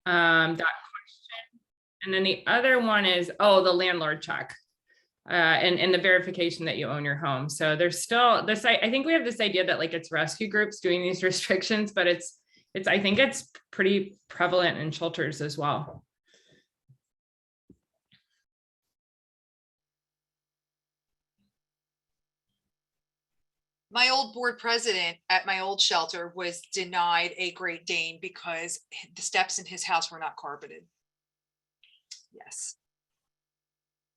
That question. And then the other one is, oh, the landlord check. And the verification that you own your home. So there's still this, I think we have this idea that like it's rescue groups doing these restrictions, but I think it's pretty prevalent in shelters as well. My old board president at my old shelter was denied a Great Dane because the steps in his house were not carpeted. Yes.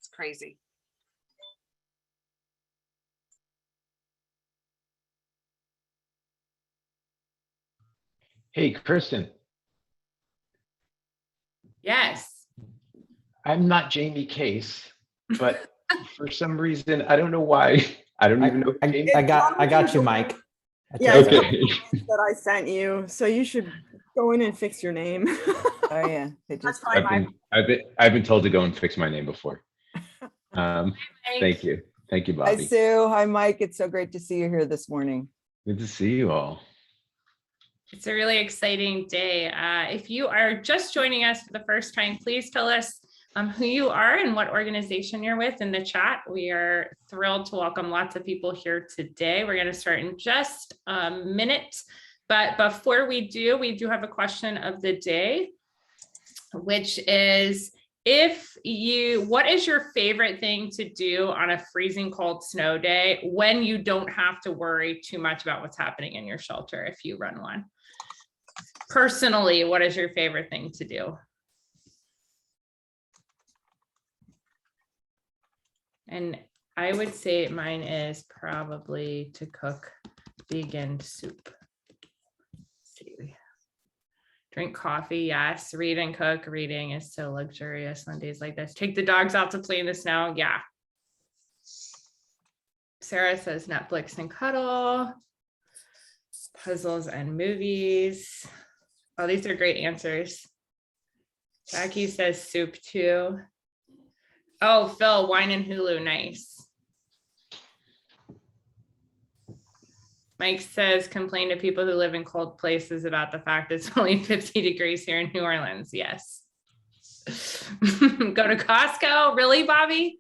It's crazy. Hey, Kristen. Yes. I'm not Jamie Case, but for some reason, I don't know why. I don't even know. I got you, Mike. Yeah, Okay. that I sent you, so you should go in and fix your name. Oh yeah, That's probably I've been told to go and fix my name before. Thank you, Hi, Bobby. Sue. Hi, Mike. It's so great to see you here this morning. Good to see you all. It's a really exciting day. If you are just joining us for the first time, please tell us who you are and what organization you're with in the chat. We are thrilled to welcome lots of people here today. We're going to start in just a minute, but before we do have a question of the day, which is, what is your favorite thing to do on a freezing cold snow day when you don't have to worry too much about what's happening in your shelter if you run one? Personally, what is your favorite thing to do? And I would say mine is probably to cook vegan soup. Let's see. Drink coffee, yes. Read and cook. Reading is so luxurious on days like this. Take the dogs out to play in the snow. Yeah. Sarah says Netflix and cuddle. Puzzles and movies. Oh, these are great answers. Jackie says soup too. Oh, Phil, wine and Hulu, nice. Mike says complain to people who live in cold places about the fact it's only 50 degrees here in New Orleans. Yes. Go to Costco. Really, Bobby?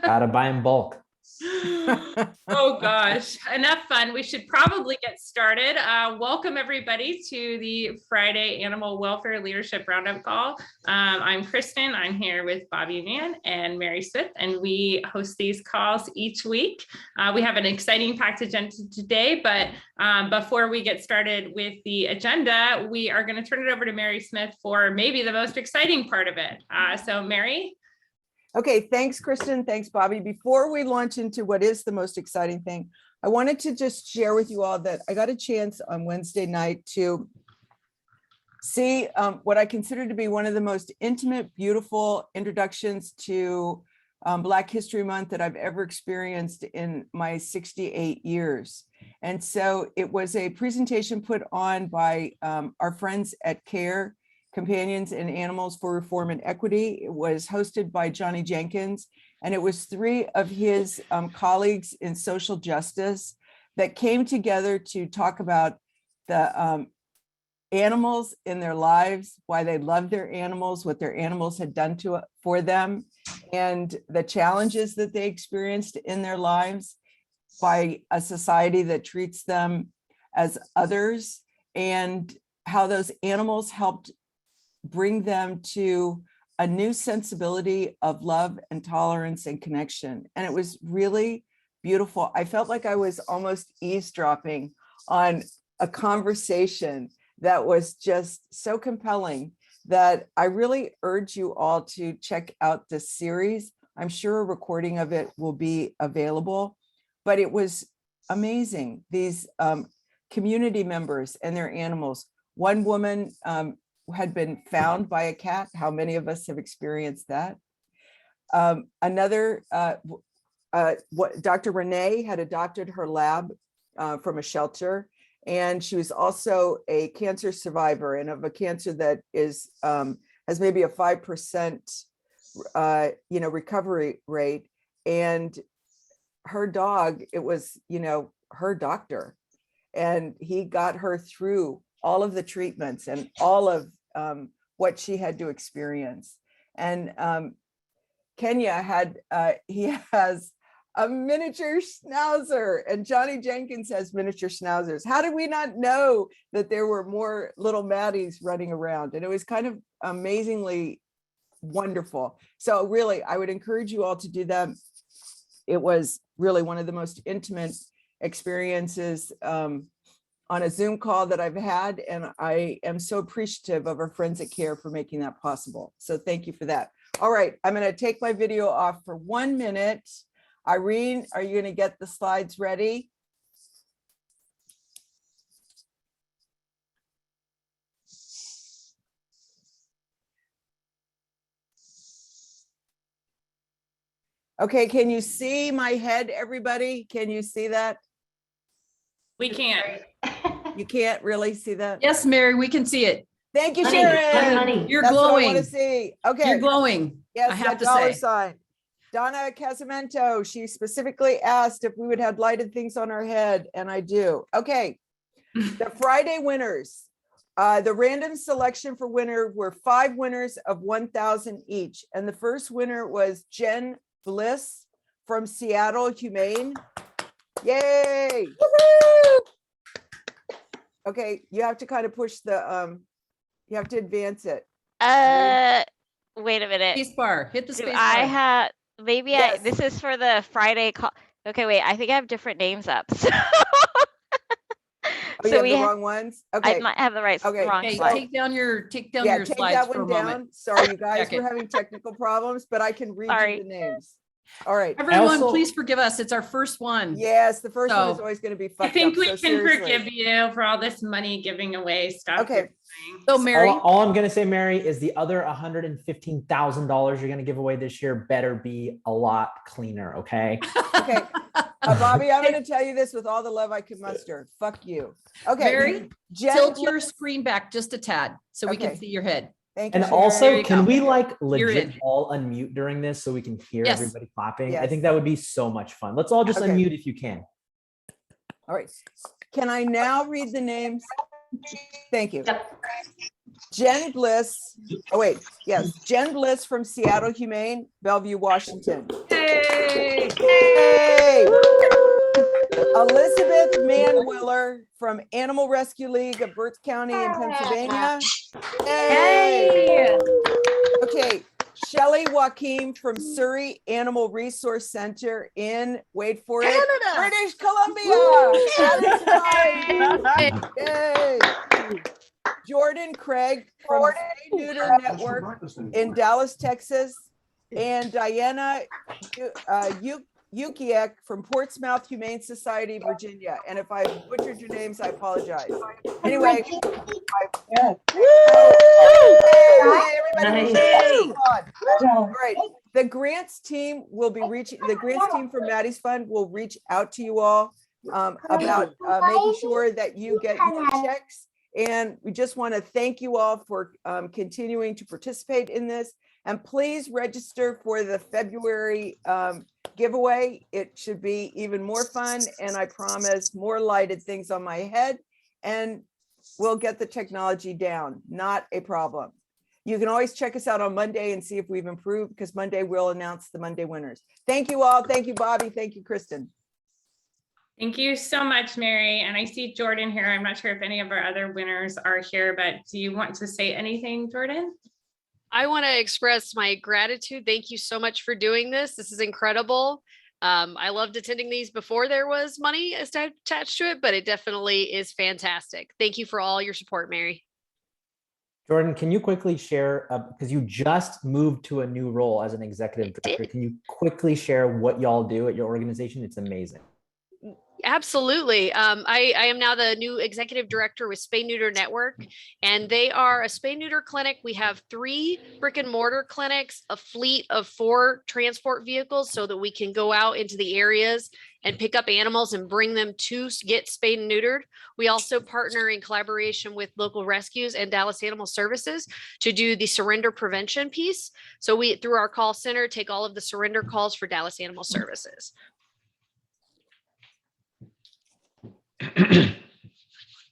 Gotta buy in bulk. Oh gosh, enough fun. We should probably get started. Welcome everybody to the Friday Animal Welfare Leadership Roundup call. I'm Kristen. I'm here with Bobby Mann and Mary Smith, and we host these calls each week. We have an exciting packed agenda today, but before we get started with the agenda, we are going to turn it over to Mary Smith for maybe the most exciting part of it. So Mary? Okay, thanks, Kristen. Thanks, Bobby. Before we launch into what is the most exciting thing, I wanted to just share with you all that I got a chance on Wednesday night to see what I consider to be one of the most intimate, beautiful introductions to Black History Month that I've ever experienced in my 68 years. And so it was a presentation put on by our friends at CARE, Companions and Animals for Reform and Equity. It was hosted by Johnny Jenkins, and it was 3 of his colleagues in social justice that came together to talk about the animals in their lives, why they loved their animals, what their animals had done for them, and the challenges that they experienced in their lives by a society that treats them as others, and how those animals helped bring them to a new sensibility of love and tolerance and connection. And it was really beautiful. I felt like I was almost eavesdropping on a conversation that was just so compelling that I really urge you all to check out this series. I'm sure a recording of it will be available, but it was amazing. These community members and their animals. One woman had been found by a cat. How many of us have experienced that? Dr. Renee had adopted her lab from a shelter, and she was also a cancer survivor, and of a cancer that is has maybe a 5% recovery rate. And her dog, it was her doctor, and he got her through all of the treatments and all of what she had to experience. And Kenya he has a miniature schnauzer, and Johnny Jenkins has miniature schnauzers. How did we not know that there were more little Maddies running around? And it was kind of amazingly wonderful. So really, I would encourage you all to do that. It was really one of the most intimate experiences on a Zoom call that I've had, and I am so appreciative of our friends at CARE for making that possible. So thank you for that. All right, I'm going to take my video off for 1 minute. Irene, are you going to get the slides ready? Okay, can you see my head, everybody? Can you see that? We can't. You can't really see that? Yes, Mary, we can see it. Thank you, Honey, Sharon. You're That's what I want glowing. to see. Okay. You're glowing. Yes, I have that to dollar say. sign. Donna Casamento, she specifically asked if we would have lighted things on our head, and I do. Okay, the Friday winners. The random selection for winner were 5 winners of 1,000 each. And the first winner was Jen Bliss from Seattle Humane. Yay! Okay, you have to kind of push the, you have to advance it. Wait a minute. Space bar, hit the Do space I bar. have, maybe Yes. this is for the Friday call. Okay, wait, I think I have different names up. Oh, you So have we the ha- wrong ones? I Okay. might have the right, Okay, wrong Okay, slide. take down your Yeah, take slides that for a one moment. down. Sorry, you guys, Check we're it. having technical problems, but I can read Sorry. you the names. All right. Everyone, also- please forgive us. It's our first one. Yes, the first one is So, always going to be I fucked think up. we So can seriously. forgive you for all this money giving away stuff. Okay. you're doing. So Mary, All I'm gonna say, Mary, is the other $115,000 you're gonna give away this year better be a lot cleaner, okay? Okay. Bobby, I'm going to tell you this with all the love I can muster. Fuck you. Okay. Mary, Jen tilt your Bliss- screen back just a tad so we Okay. can see your head. Thank you. And Sharon. There also, you can go. we like You're legit in. all unmute during this so we can hear Yes. everybody clapping? I Yes. think that would be so much fun. Let's all just Okay. unmute if you can. All right. Can I now read the names? Thank you. Jen Bliss. Oh, wait. Yes. Jen Bliss from Seattle Humane, Bellevue, Washington. Hey. Hey. Elizabeth Manwiller from Animal Rescue League of Berks County in Pennsylvania. Hey. Okay. Shelley Joaquim from Surrey Animal Resource Center in, wait for it, British Columbia. That is right. Yay. Jordan Craig from Spay Neuter Network in Dallas, Texas, and Diana Yukiek from Portsmouth Humane Society, Virginia. And if I butchered your names, I apologize. Anyway. Everybody, Nice. all right. The grants team will be reaching, the grants team from Maddie's Fund will reach out to you all about making sure that you get your checks. And we just want to thank you all for continuing to participate in this. And please register for the February giveaway. It should be even more fun. And I promise more lighted things on my head. And we'll get the technology down. Not a problem. You can always check us out on Monday and see if we've improved, because Monday we'll announce the Monday winners. Thank you all. Thank you, Bobby. Thank you, Kristen. Thank you so much, Mary. And I see Jordan here. I'm not sure if any of our other winners are here, but do you want to say anything, Jordan? I want to express my gratitude. Thank you so much for doing this. This is incredible. I loved attending these before there was money attached to it, but it definitely is fantastic. Thank you for all your support, Mary. Jordan, can you quickly share, because you just moved to a new role as an executive director, can you quickly share what y'all do at your organization? It's amazing. Absolutely. I am now the new executive director with Spay Neuter Network, and they are a spay neuter clinic. We have 3 brick and mortar clinics, a fleet of 4 transport vehicles so that we can go out into the areas and pick up animals and bring them to get spayed and neutered. We also partner in collaboration with local rescues and Dallas Animal Services to do the surrender prevention piece. So we, through our call center, take all of the surrender calls for Dallas Animal Services.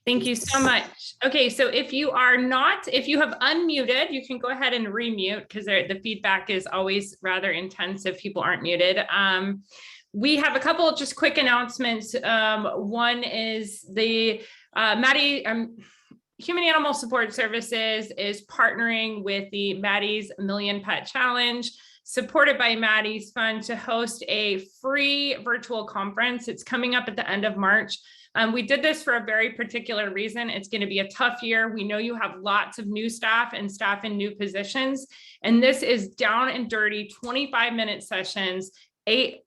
Thank you so much. Okay, so if you have unmuted, you can go ahead and remute because the feedback is always rather intense if people aren't muted. We have a couple of just quick announcements. One is the Maddie Human Animal Support Services is partnering with the Maddie's Million Pet Challenge, supported by Maddie's Fund, to host a free virtual conference. It's coming up at the end of March. We did this for a very particular reason. It's going to be a tough year. We know you have lots of new staff and staff in new positions, and this is down and dirty 25-minute sessions, eight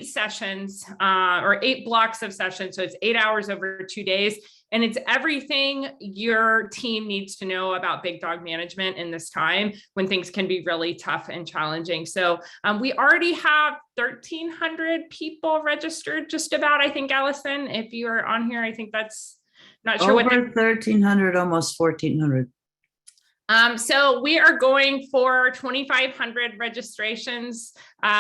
sessions or 8 blocks of sessions. So it's 8 hours over 2 days. And it's everything your team needs to know about big dog management in this time when things can be really tough and challenging. So we already have 1,300 people registered, just about, I think, Allison, if you are on here, I think that's not sure Over what. 1,300, almost 1,400. So we are going for 2,500 registrations.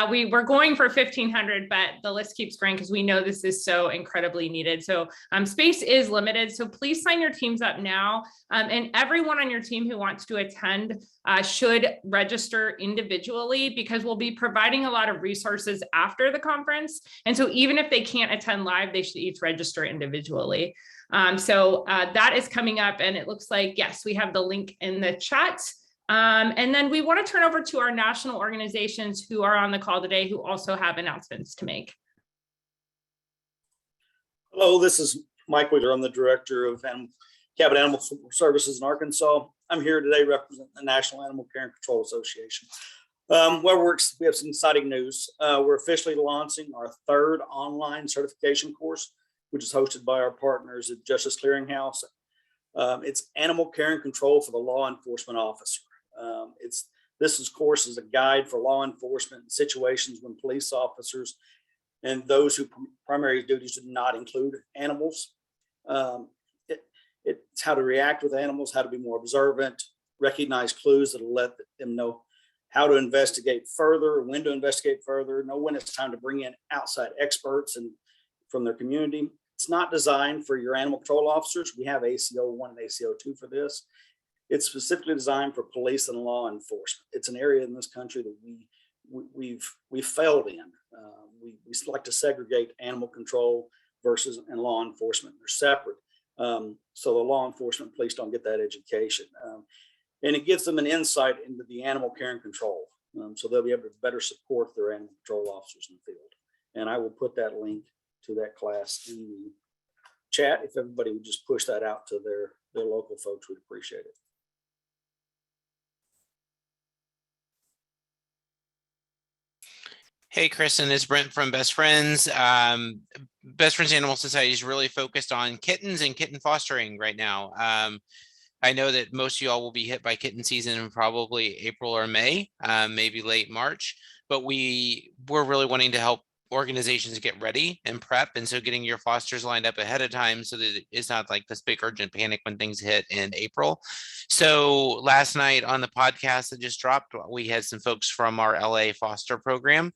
We're going for 1,500, but the list keeps growing because we know this is so incredibly needed. So space is limited. So please sign your teams up now. And everyone on your team who wants to attend should register individually, because we'll be providing a lot of resources after the conference. And so even if they can't attend live, they should each register individually. So that is coming up, and it looks like, yes, we have the link in the chat. And then we want to turn over to our national organizations who are on the call today, who also have announcements to make. Hello, this is Mike Wheeler. I'm the director of Cabin Animal Services in Arkansas. I'm here today representing the National Animal Care and Control Association. We have some exciting news. We're officially launching our 3rd online certification course, which is hosted by our partners at Justice Clearinghouse. It's Animal Care and Control for the Law Enforcement Officer. This course is a guide for law enforcement in situations when police officers and those whose primary duties do not include animals. It's how to react with animals, how to be more observant, recognize clues that will let them know how to investigate further, when to investigate further, know when it's time to bring in outside experts and from their community. It's not designed for your animal control officers. We have ACO 1 and ACO 2 for this. It's specifically designed for police and law enforcement. It's an area in this country that we've failed in. We like to segregate animal control versus and law enforcement. They're separate. So the law enforcement police don't get that education. And it gives them an insight into the animal care and control. So they'll be able to better support their animal control officers in the field. And I will put that link to that class in the chat. If everybody would just push that out to their local folks, we'd appreciate it. Hey, Kristen, it's Brent from Best Friends. Best Friends Animal Society is really focused on kittens and kitten fostering right now. I know that most of y'all will be hit by kitten season in probably April or May, maybe late March, but we're really wanting to help organizations get ready and prep, and so getting your fosters lined up ahead of time so that it's not like this big urgent panic when things hit in April. So last night on the podcast that just dropped, we had some folks from our LA foster program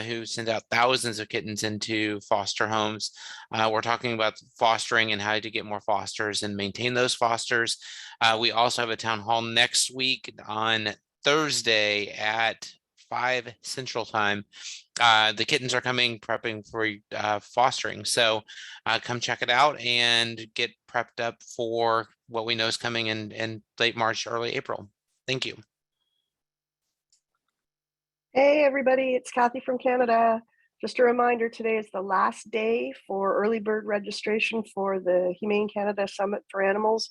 who sent out thousands of kittens into foster homes. We're talking about fostering and how to get more fosters and maintain those fosters. We also have a town hall next week on Thursday at 5 Central Time. The kittens are coming, prepping for fostering. So come check it out and get prepped up for what we know is coming in late March, early April. Thank you. Hey, everybody, it's Kathy from Canada. Just a reminder, today is the last day for early bird registration for the Humane Canada Summit for Animals,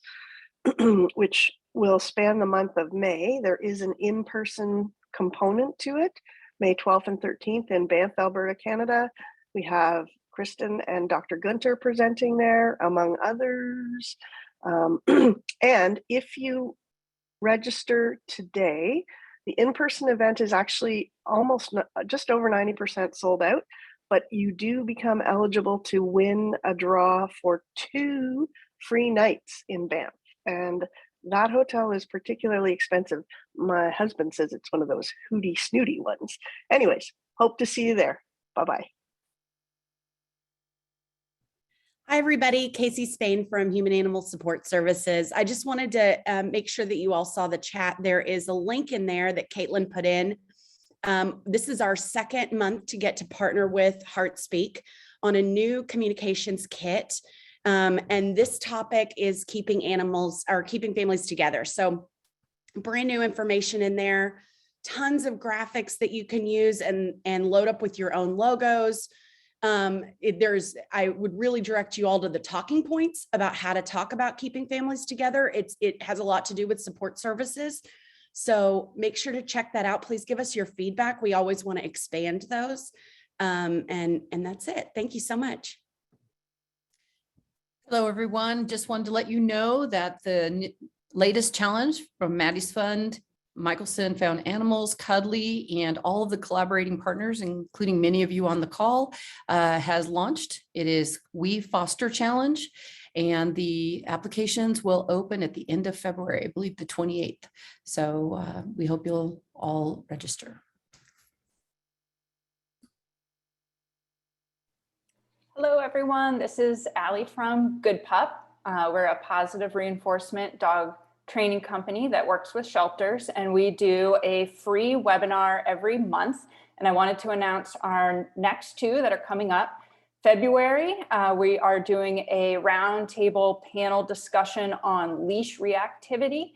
which will span the month of May. There is an in-person component to it, May 12th and 13th in Banff, Alberta, Canada. We have Kristen and Dr. Gunter presenting there, among others. And if you register today, the in-person event is actually just over 90% sold out, but you do become eligible to win a draw for 2 free nights in Banff. And that hotel is particularly expensive. My husband says it's one of those hooty snooty ones. Anyways, hope to see you there. Bye-bye. Hi, everybody. Casey Spain from Human Animal Support Services. I just wanted to make sure that you all saw the chat. There is a link in there that Caitlin put in. This is our second month to get to partner with HeartSpeak on a new communications kit. And this topic is keeping families together. So brand new information in there, tons of graphics that you can use and load up with your own logos. I would really direct you all to the talking points about how to talk about keeping families together. It has a lot to do with support services. So make sure to check that out. Please give us your feedback. We always want to expand those. And that's it. Thank you so much. Hello, everyone. Just wanted to let you know that the latest challenge from Maddie's Fund, Michelson Found Animals, Cuddly, and all of the collaborating partners, including many of you on the call, has launched. It is We Foster Challenge, and the applications will open at the end of February, I believe the 28th. So we hope you'll all register. Hello, everyone. This is Allie from Good Pup. We're a positive reinforcement dog training company that works with shelters, and we do a free webinar every month. And I wanted to announce our next two that are coming up. February, we are doing a roundtable panel discussion on leash reactivity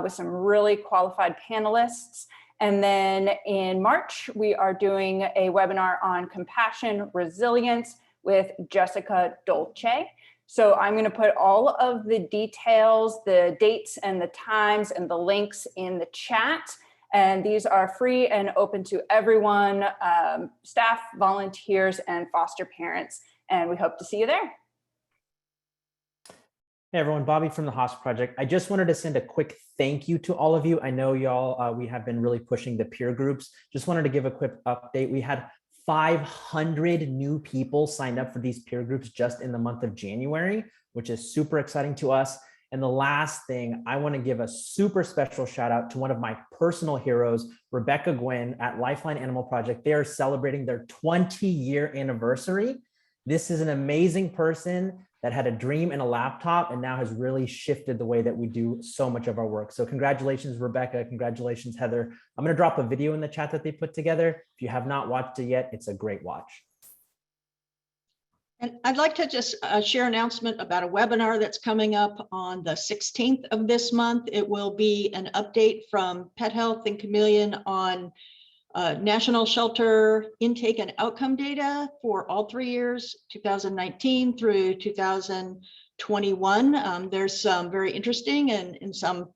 with some really qualified panelists. And then in March, we are doing a webinar on compassion resilience with Jessica Dolce. So I'm going to put all of the details, the dates and the times and the links in the chat. And these are free and open to everyone, staff, volunteers, and foster parents. And we hope to see you there. Hey everyone, Bobby from the Hospice Project. I just wanted to send a quick thank you to all of you. I know y'all, we have been really pushing the peer groups. Just wanted to give a quick update. We had 500 new people signed up for these peer groups just in the month of January, which is super exciting to us. And the last thing, I want to give a super special shout out to one of my personal heroes, Rebecca Gwynn at Lifeline Animal Project. They are celebrating their 20-year anniversary. This is an amazing person that had a dream and a laptop and now has really shifted the way that we do so much of our work. So congratulations, Rebecca. Congratulations, Heather. I'm going to drop a video in the chat that they put together. If you have not watched it yet, it's a great watch. And I'd like to just share an announcement about a webinar that's coming up on the 16th of this month. It will be an update from Pet Health and Chameleon on national shelter intake and outcome data for all 3 years, 2019 through 2021. There's some very interesting and some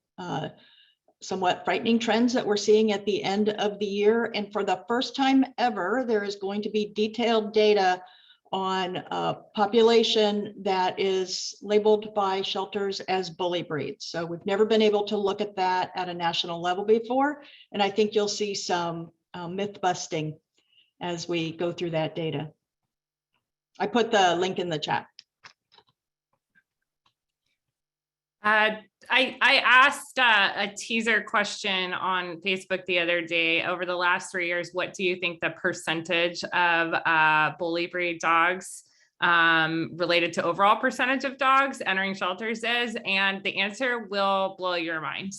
somewhat frightening trends that we're seeing at the end of the year. And for the first time ever, there is going to be detailed data on a population that is labeled by shelters as bully breeds. So we've never been able to look at that at a national level before. And I think you'll see some myth busting as we go through that data. I put the link in the chat. I asked a teaser question on Facebook the other day. Over the last 3 years, what do you think the percentage of bully breed dogs related to overall percentage of dogs entering shelters is? And the answer will blow your mind.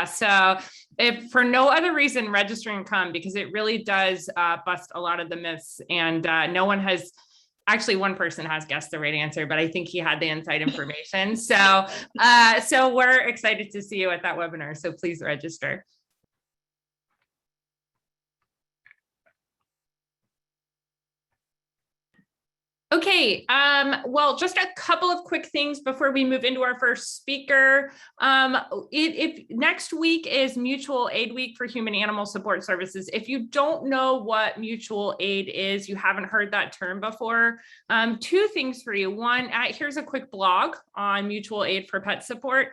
So if for no other reason, register and come, because it really does bust a lot of the myths. And no one has, actually one person has guessed the right answer, but I think he had the inside information. So, so we're excited to see you at that webinar. So please register. Okay, well, just a couple of quick things before we move into our first speaker. If next week is Mutual Aid Week for Human Animal Support Services. If you don't know what mutual aid is, you haven't heard that term before, two things for you. One, here's a quick blog on mutual aid for pet support.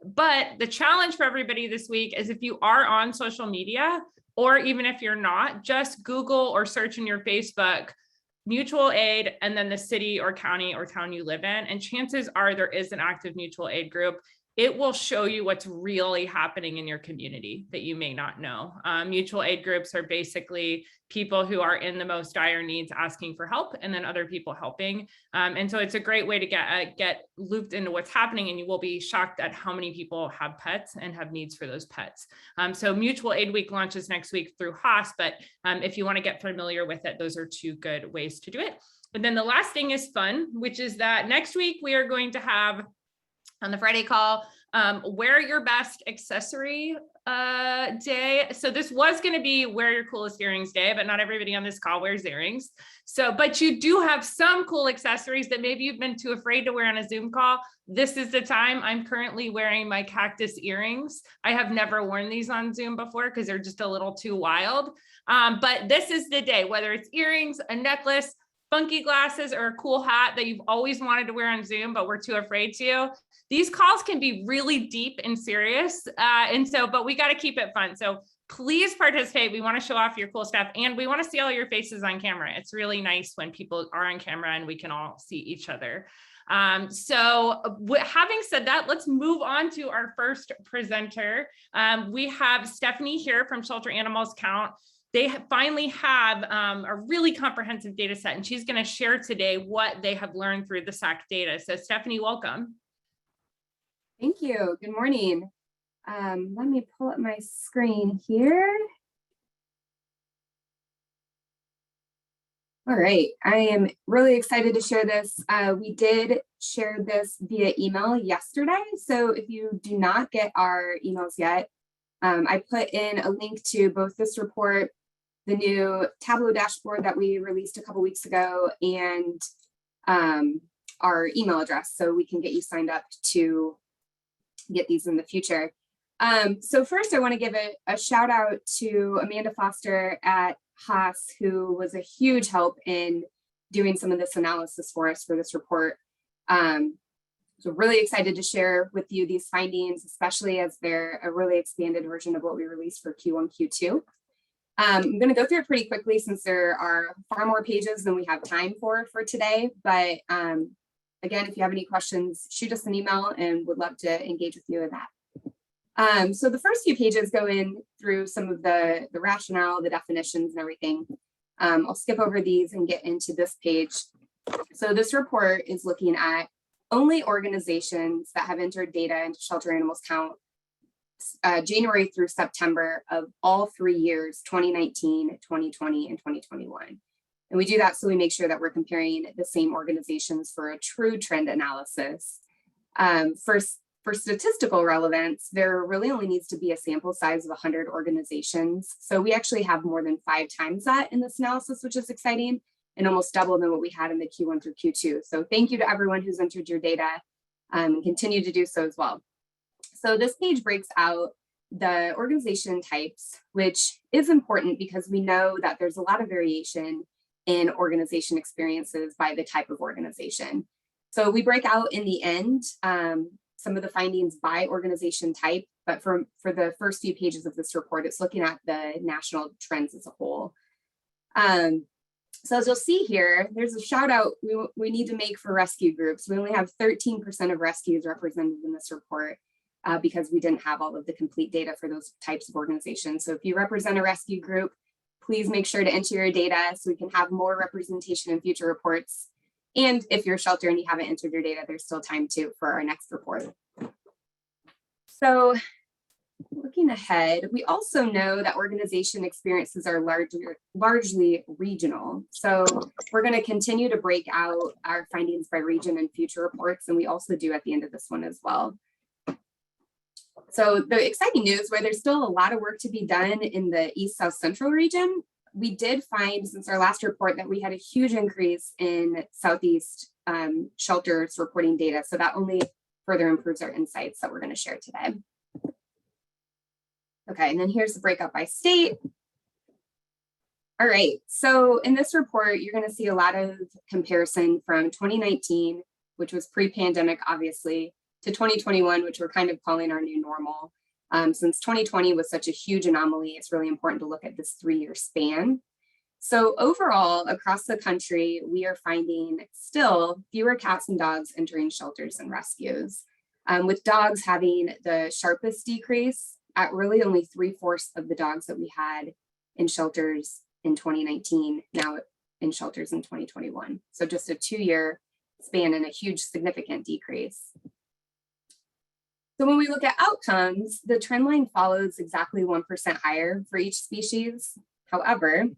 But the challenge for everybody this week is if you are on social media, or even if you're not, just Google or search in your Facebook mutual aid and then the city or county or town you live in, and chances are there is an active mutual aid group. it will show you what's really happening in your community that you may not know. Mutual aid groups are basically people who are in the most dire needs asking for help, and then other people helping. And so it's a great way to get looped into what's happening, and you will be shocked at how many people have pets and have needs for those pets. So Mutual Aid Week launches next week through Haas, but if you want to get familiar with it, those are two good ways to do it. And then the last thing is fun, which is that next week we are going to have on the Friday call, wear your best accessory day. So this was going to be wear your coolest earrings day, but not everybody on this call wears earrings. So, but you do have some cool accessories that maybe you've been too afraid to wear on a Zoom call. This is the time. I'm currently wearing my cactus earrings. I have never worn these on Zoom before because they're just a little too wild. But this is the day, whether it's earrings, a necklace, funky glasses, or a cool hat that you've always wanted to wear on Zoom, but we're too afraid to. These calls can be really deep and serious. But we got to keep it fun. So please participate. We want to show off your cool stuff, and we want to see all your faces on camera. It's really nice when people are on camera and we can all see each other. Having said that, let's move on to our first presenter. We have Stephanie here from Shelter Animals Count. They finally have a really comprehensive data set, and she's going to share today what they have learned through the SAC data. So Stephanie, welcome. Thank you. Good morning. Let me pull up my screen here. All right, I am really excited to share this. We did share this via email yesterday. So if you do not get our emails yet, I put in a link to both this report, the new Tableau dashboard that we released a couple weeks ago, and our email address so we can get you signed up to get these in the future. So first I want to give a shout out to Amanda Foster at Haas, who was a huge help in doing some of this analysis for us for this report. So really excited to share with you these findings, especially as they're a really expanded version of what we released for Q1, Q2. I'm going to go through it pretty quickly since there are far more pages than we have time for today. But again, if you have any questions, shoot us an email and would love to engage with you in that. So the first few pages go in through some of the rationale, the definitions and everything. I'll skip over these and get into this page. So this report is looking at only organizations that have entered data into Shelter Animals Count January through September of all 3 years, 2019, 2020, and 2021. And we do that so we make sure that we're comparing the same organizations for a true trend analysis. For statistical relevance, there really only needs to be a sample size of 100 organizations. So we actually have more than 5 times that in this analysis, which is exciting, and almost double than what we had in the Q1 through Q2. So thank you to everyone who's entered your data and continue to do so as well. So this page breaks out the organization types, which is important because we know that there's a lot of variation in organization experiences by the type of organization. So we break out in the end some of the findings by organization type, but for the first few pages of this report, it's looking at the national trends as a whole. So as you'll see here, there's a shout out we need to make for rescue groups. We only have 13% of rescues represented in this report because we didn't have all of the complete data for those types of organizations. So if you represent a rescue group, please make sure to enter your data so we can have more representation in future reports. And if you're a shelter and you haven't entered your data, there's still time for our next report. So looking ahead, we also know that organization experiences are largely regional. So we're going to continue to break out our findings by region in future reports, and we also do at the end of this one as well. So the exciting news, where there's still a lot of work to be done in the East South Central region, we did find since our last report that we had a huge increase in Southeast shelters reporting data. So that only further improves our insights that we're going to share today. Okay, and then here's the breakout by state. All right, so in this report, you're going to see a lot of comparison from 2019, which was pre-pandemic, obviously, to 2021, which we're kind of calling our new normal. Since 2020 was such a huge anomaly, it's really important to look at this 3-year span. So overall, across the country, we are finding still fewer cats and dogs entering shelters and rescues. with dogs having the sharpest decrease at really only 3/4 of the dogs that we had in shelters in 2019, now in shelters in 2021. So just a 2-year span and a huge significant decrease. So when we look at outcomes, the trend line follows exactly 1% higher for each species. However,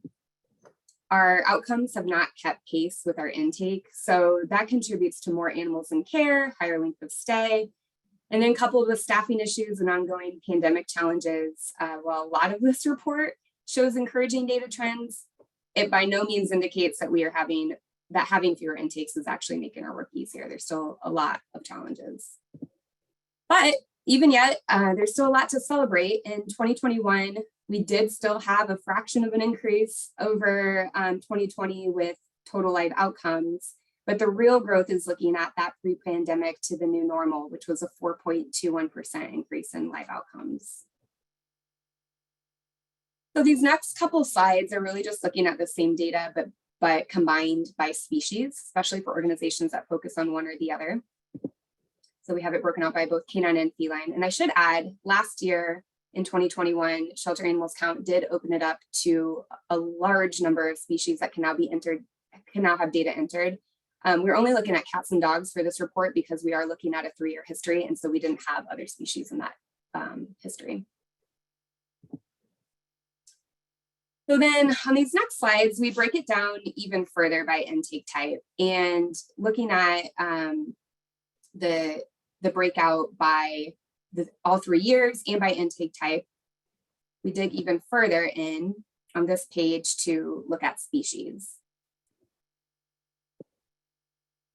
our outcomes have not kept pace with our intake. So that contributes to more animals in care, higher length of stay, and then coupled with staffing issues and ongoing pandemic challenges. While a lot of this report shows encouraging data trends, it by no means indicates that having fewer intakes is actually making our work easier. There's still a lot of challenges. But even yet, there's still a lot to celebrate. In 2021, we did still have a fraction of an increase over 2020 with total live outcomes. But the real growth is looking at that pre-pandemic to the new normal, which was a 4.21% increase in live outcomes. So these next couple slides are really just looking at the same data, but combined by species, especially for organizations that focus on one or the other. So we have it broken out by both canine and feline. And I should add, last year in 2021, Shelter Animals Count did open it up to a large number of species that can now be entered, can now have data entered. We're only looking at cats and dogs for this report because we are looking at a 3-year history. And so we didn't have other species in that history. So then on these next slides, we break it down even further by intake type and looking at the breakout by all 3 years and by intake type. We dig even further in on this page to look at species.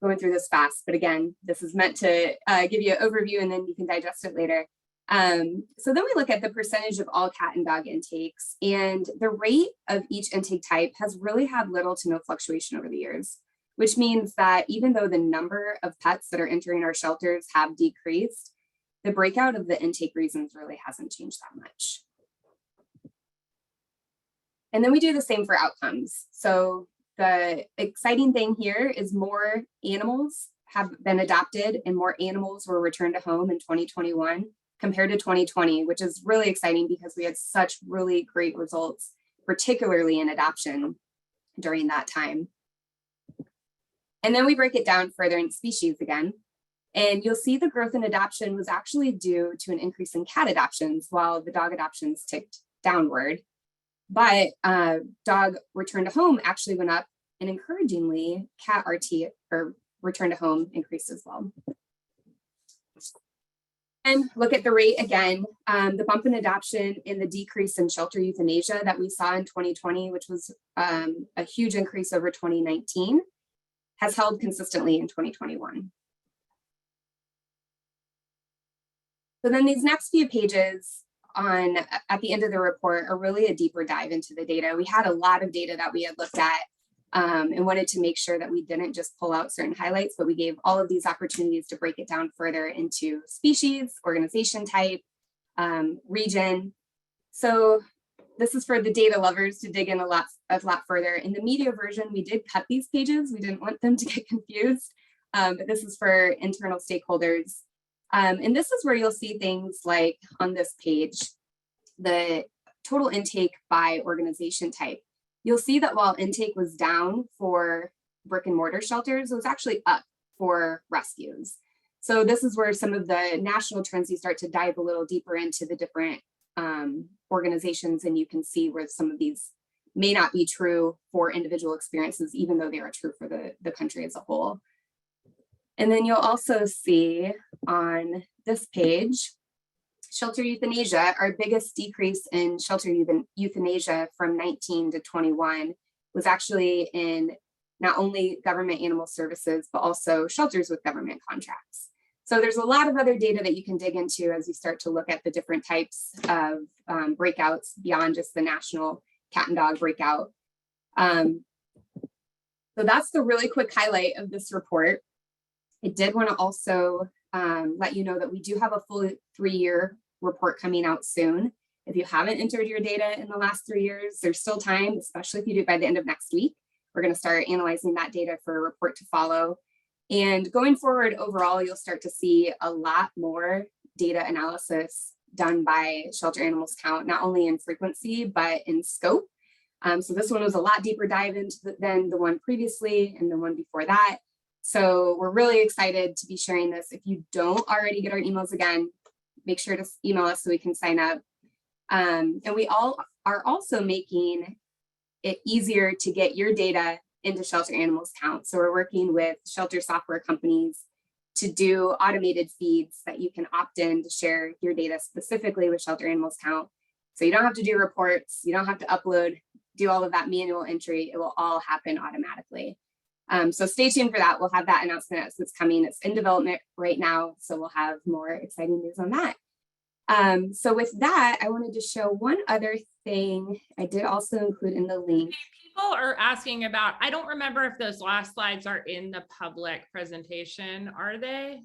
Going through this fast, but again, this is meant to give you an overview and then you can digest it later. So then we look at the percentage of all cat and dog intakes, and the rate of each intake type has really had little to no fluctuation over the years, which means that even though the number of pets that are entering our shelters have decreased, the breakout of the intake reasons really hasn't changed that much. And then we do the same for outcomes. So the exciting thing here is more animals have been adopted and more animals were returned to home in 2021 compared to 2020, which is really exciting because we had such really great results, particularly in adoption during that time. And then we break it down further in species again. And you'll see the growth in adoption was actually due to an increase in cat adoptions while the dog adoptions ticked downward. But dog return to home actually went up, and encouragingly, cat RT or return to home increased as well. And look at the rate again, the bump in adoption and the decrease in shelter euthanasia that we saw in 2020, which was a huge increase over 2019, has held consistently in 2021. So then these next few pages at the end of the report are really a deeper dive into the data. We had a lot of data that we had looked at and wanted to make sure that we didn't just pull out certain highlights, but we gave all of these opportunities to break it down further into species, organization type, region. So this is for the data lovers to dig in a lot further. In the media version, we did cut these pages. We didn't want them to get confused, but this is for internal stakeholders. And this is where you'll see things like on this page, the total intake by organization type. You'll see that while intake was down for brick and mortar shelters, it was actually up for rescues. So this is where some of the national trends, you start to dive a little deeper into the different organizations, and you can see where some of these may not be true for individual experiences, even though they are true for the country as a whole. And then you'll also see on this page, shelter euthanasia. Our biggest decrease in shelter euthanasia from 19 to 21 was actually in not only government animal services, but also shelters with government contracts. So there's a lot of other data that you can dig into as you start to look at the different types of breakouts beyond just the national cat and dog breakout. So that's the really quick highlight of this report. I did want to also let you know that we do have a full 3-year report coming out soon. If you haven't entered your data in the last 3 years, there's still time, especially if you do it by the end of next week. We're going to start analyzing that data for a report to follow. And going forward, overall, you'll start to see a lot more data analysis done by Shelter Animals Count, not only in frequency, but in scope. So this one was a lot deeper dive into than the one previously and the one before that. So we're really excited to be sharing this. If you don't already get our emails again, make sure to email us so we can sign up. And we all are also making it easier to get your data into Shelter Animals Count. So we're working with shelter software companies to do automated feeds that you can opt in to share your data specifically with Shelter Animals Count. So you don't have to do reports, you don't have to upload, do all of that manual entry. It will all happen automatically. So stay tuned for that. We'll have that announcement as it's coming. It's in development right now, so we'll have more exciting news on that. So with that, I wanted to show one other thing I did also include in the link. People are asking about, I don't remember if those last slides are in the public presentation, are they?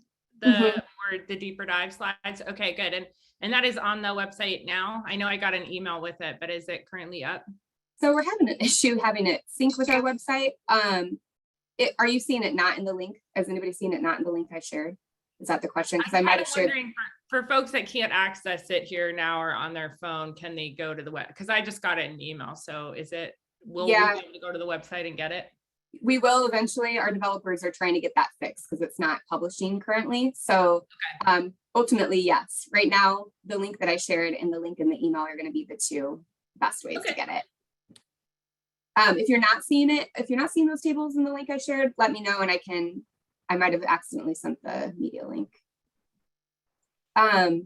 Or the deeper dive slides? Okay, good. And that is on the website now. I know I got an email with it, but is it currently up? So we're having an issue having it sync with our website. Are you seeing it not in the link? Has anybody seen it not in the link I shared? Is that the question? Because I might have shared. For folks that can't access it here now or on their phone, can they go to the web? Because I just got it in email. So is it, will we be able to go to the website and get it? We will eventually. Our developers are trying to get that fixed because it's not publishing currently. So ultimately, yes. Right now, the link that I shared and the link in the email are going to be the two best ways to get it. If you're not seeing it, if you're not seeing those tables in the link I shared, let me know and I might have accidentally sent the media link.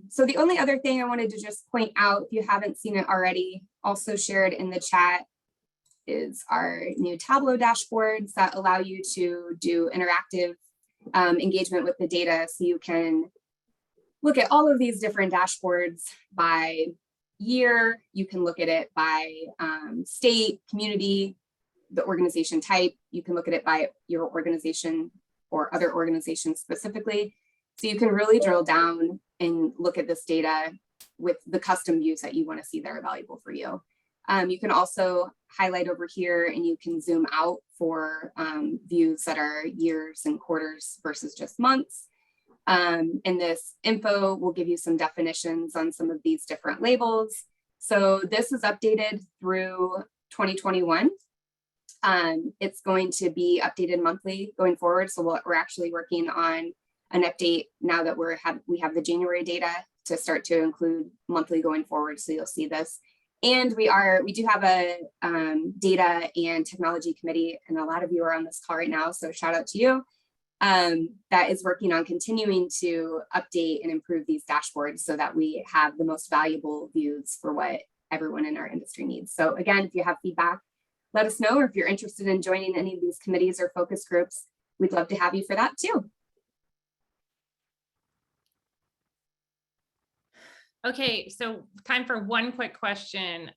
So the only other thing I wanted to just point out, if you haven't seen it already, also shared in the chat, is our new Tableau dashboards that allow you to do interactive engagement with the data. So you can look at all of these different dashboards by year. You can look at it by state, community, the organization type. You can look at it by your organization or other organizations specifically. So you can really drill down and look at this data with the custom views that you want to see that are valuable for you. You can also highlight over here and you can zoom out for views that are years and quarters versus just months. And this info will give you some definitions on some of these different labels. So this is updated through 2021. It's going to be updated monthly going forward. So we're actually working on an update now that we have the January data to start to include monthly going forward. So you'll see this. And we do have a data and technology committee, and a lot of you are on this call right now, so shout out to you, that is working on continuing to update and improve these dashboards so that we have the most valuable views for what everyone in our industry needs. So again, if you have feedback, let us know, or if you're interested in joining any of these committees or focus groups, we'd love to have you for that too. Okay, so time for one quick question.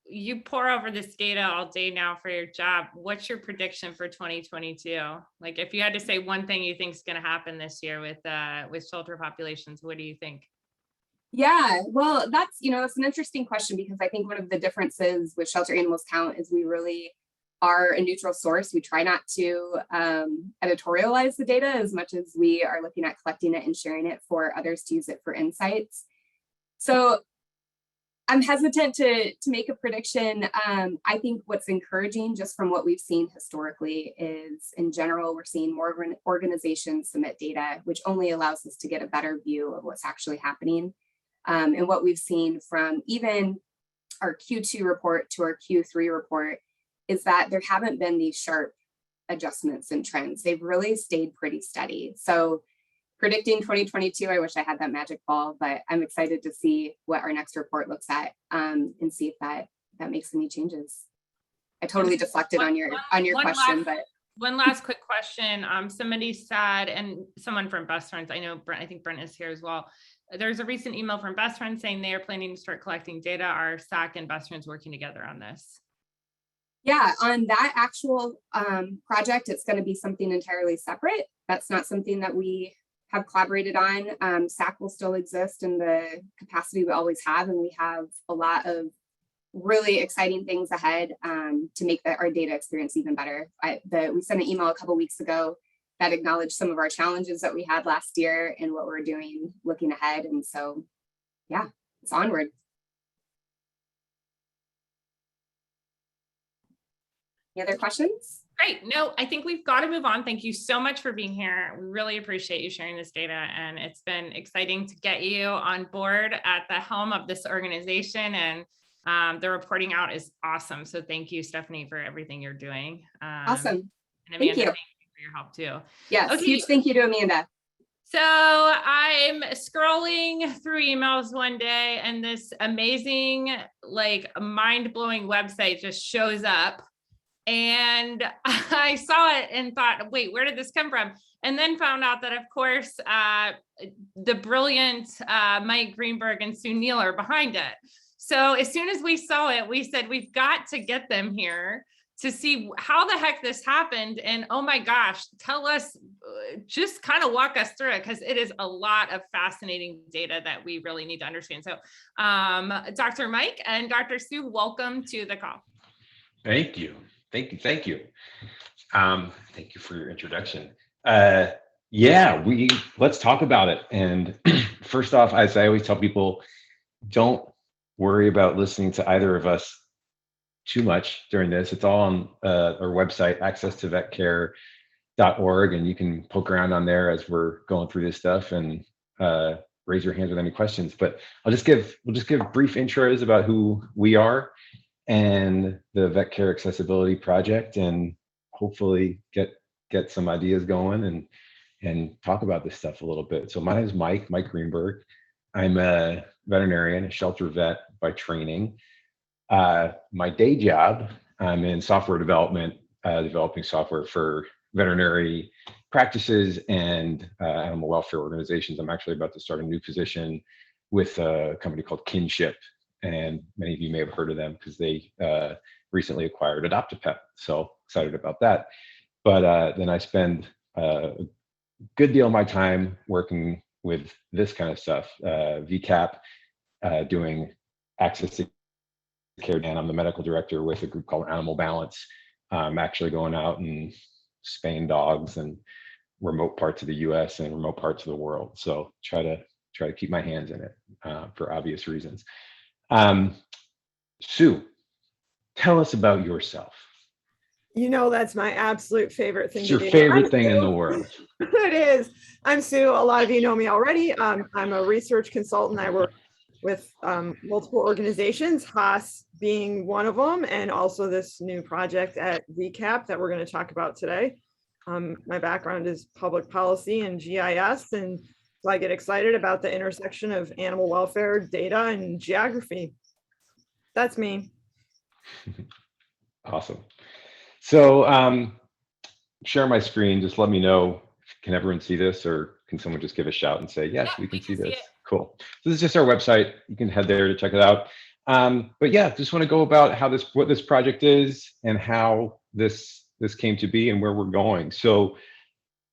You pour over this data all day now for your job. What's your prediction for 2022? Like, if you had to say one thing you think is going to happen this year with shelter populations, what do you think? Yeah, well, that's, it's an interesting question because I think one of the differences with Shelter Animals Count is we really are a neutral source. We try not to editorialize the data as much as we are looking at collecting it and sharing it for others to use it for insights. So I'm hesitant to make a prediction. I think what's encouraging just from what we've seen historically is in general, we're seeing more organizations submit data, which only allows us to get a better view of what's actually happening. And what we've seen from even our Q2 report to our Q3 report is that there haven't been these sharp adjustments and trends. They've really stayed pretty steady. So predicting 2022, I wish I had that magic ball, but I'm excited to see what our next report looks at and see if that makes any changes. I totally deflected on your question, but one last quick question. Somebody said, and someone from Best Friends, I think Brent is here as well. There's a recent email from Best Friends saying they are planning to start collecting data. Are SAC and Best Friends working together on this? Yeah, on that actual project, it's going to be something entirely separate. That's not something that we have collaborated on. SAC will still exist in the capacity we always have, and we have a lot of really exciting things ahead to make our data experience even better. We sent an email a couple weeks ago that acknowledged some of our challenges that we had last year and what we're doing looking ahead. And so, yeah, it's onward. Any other questions? Great. No, I think we've got to move on. Thank you so much for being here. We really appreciate you sharing this data, and it's been exciting to get you on board at the helm of this organization, and the reporting out is awesome. So thank you, Stephanie, for everything you're doing. Awesome. And Amanda, Thank you. thank you for your help too. Yes, Okay. huge thank you to Amanda. So I'm scrolling through emails one day, and this amazing, like, mind-blowing website just shows up. And I saw it and thought, wait, where did this come from? And then found out that, of course, the brilliant Mike Greenberg and Sue Neal are behind it. So as soon as we saw it, we said, we've got to get them here to see how the heck this happened. And oh my gosh, tell us, just kind of walk us through it, because it is a lot of fascinating data that we really need to understand. So Dr. Mike and Dr. Sue, welcome to the call. Thank you. Thank you. Thank you. Thank you for your introduction. Yeah, let's talk about it. And first off, as I always tell people, don't worry about listening to either of us too much during this. It's all on our website, accesstovetcare.org, and you can poke around on there as we're going through this stuff and raise your hands with any questions. But we'll just give brief intros about who we are and the Vet Care Accessibility Project, and hopefully get some ideas going and talk about this stuff a little bit. So my name is Mike Greenberg. I'm a veterinarian, a shelter vet by training. My day job, I'm in software development, developing software for veterinary practices and animal welfare organizations. I'm actually about to start a new position with a company called Kinship. And many of you may have heard of them because they recently acquired Adopt-A-Pet. So excited about that. But then I spend a good deal of my time working with this kind of stuff, VCAP, doing access to care. And I'm the medical director with a group called Animal Balance. I'm actually going out and spaying dogs in remote parts of the US and remote parts of the world. So try to keep my hands in it for obvious reasons. Sue, tell us about yourself. You know, that's my absolute favorite thing It's to your do. favorite thing in the world. It is. I'm Sue. A lot of you know me already. I'm a research consultant. I work with multiple organizations, Haas being one of them, and also this new project at VCAP that we're going to talk about today. My background is public policy and GIS, and so I get excited about the intersection of animal welfare, data, and geography. That's me. Awesome. So share my screen. Just let me know. Can everyone see this, or can someone just give a shout and say, yes, we can see this? Cool. So this is just our website. You can head there to check it out. But yeah, just want to go about what this project is and how this came to be and where we're going. So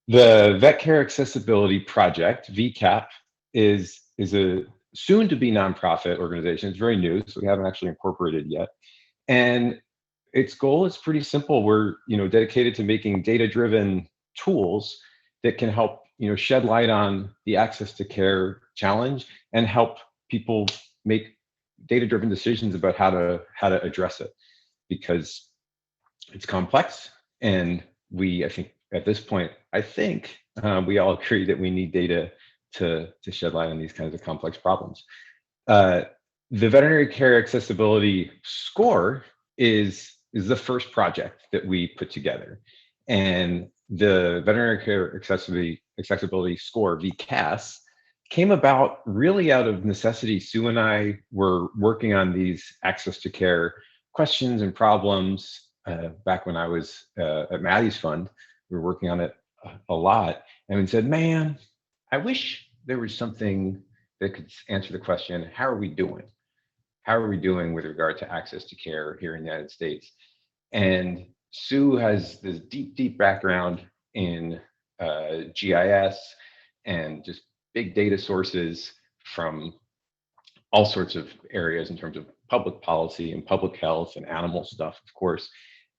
the Vet Care Accessibility Project, VCAP, is a soon-to-be nonprofit organization. It's very new, so we haven't actually incorporated yet. And its goal is pretty simple. We're dedicated to making data-driven tools that can help shed light on the access to care challenge and help people make data-driven decisions about how to address it, because it's complex, and I think at this point, we all agree that we need data to shed light on these kinds of complex problems. The Veterinary Care Accessibility Score is the first project that we put together, and the Veterinary Care Accessibility Score, VCAS, came about really out of necessity. Sue and I were working on these access to care questions and problems back when I was at Maddie's fund. We were working on it a lot, and we said, man, I wish there was something that could answer the question, how are we doing? How are we doing with regard to access to care here in the United States? And Sue has this deep background in GIS and just big data sources from all sorts of areas in terms of public policy and public health and animal stuff, of course.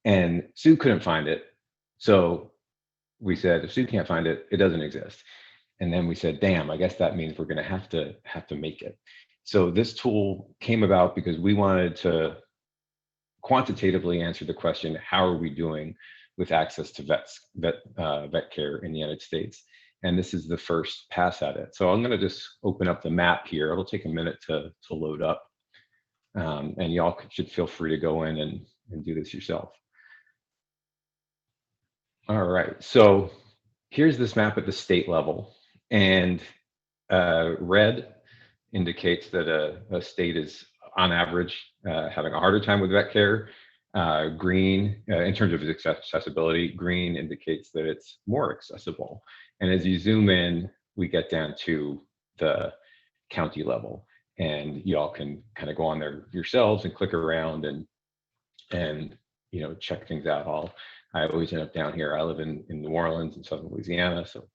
And Sue couldn't find it. So we said, if Sue can't find it, it doesn't exist. And then we said, damn, I guess that means we're going to have to make it. So this tool came about because we wanted to quantitatively answer the question, how are we doing with access to vet care in the United States? And this is the first pass at it. So I'm going to just open up the map here. It'll take a minute to load up. And y'all should feel free to go in and do this yourself. All right, so here's this map at the state level. And red indicates that a state is on average having a harder time with vet care. Green, in terms of its accessibility, green indicates that it's more accessible. And as you zoom in, we get down to the county level, and y'all can kind of go on there yourselves and click around and you know, check things out. I always end up down here. I live in New Orleans in southern Louisiana, so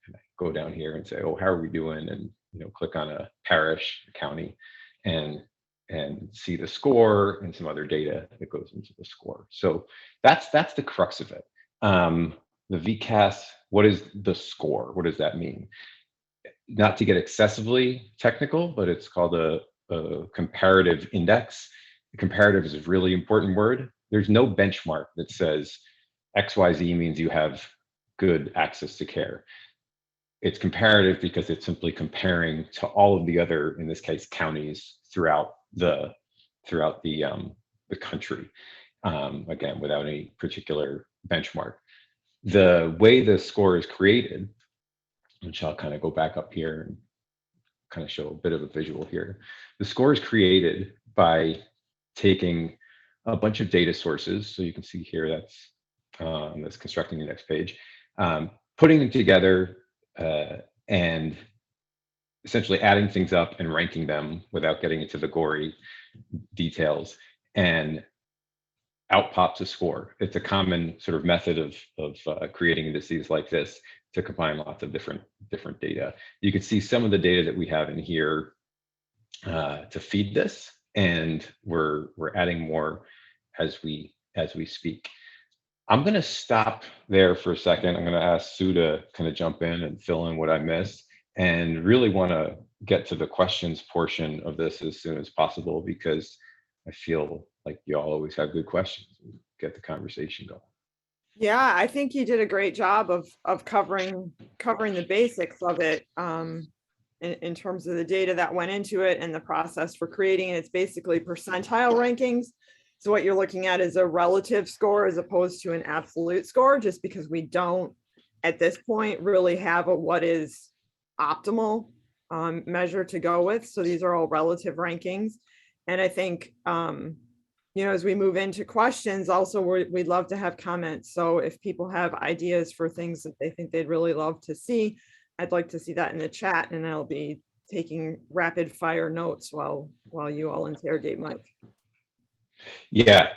I go down here and say, oh, how are we doing? And you know, click on a parish, a county, and see the score and some other data that goes into the score. So that's the crux of it. The VCAS, what is the score? What does that mean? Not to get excessively technical, but it's called a comparative index. Comparative is a really important word. There's no benchmark that says XYZ means you have good access to care. It's comparative because it's simply comparing to all of the other, in this case, counties throughout the country. Again, without any particular benchmark. The way the score is created, which I'll kind of go back up here and kind of show a bit of a visual here. The score is created by taking a bunch of data sources. So you can see here that's constructing the next page, putting them together and essentially adding things up and ranking them without getting into the gory details, and out pops a score. It's a common sort of method of creating indices like this to combine lots of different data. You can see some of the data that we have in here to feed this, and we're adding more as we speak. I'm going to stop there for a second. I'm going to ask Sue to kind of jump in and fill in what I missed, and really want to get to the questions portion of this as soon as possible, because I feel like you all always have good questions and get the conversation going. Yeah, I think you did a great job of covering the basics of it in terms of the data that went into it and the process for creating it. It's basically percentile rankings. So what you're looking at is a relative score as opposed to an absolute score, just because we don't at this point really have a what is optimal measure to go with. So these are all relative rankings. And I think, you know, as we move into questions, also we'd love to have comments. So if people have ideas for things that they think they'd really love to see, I'd like to see that in the chat, and I'll be taking rapid fire notes while you all interrogate Mike. Yeah,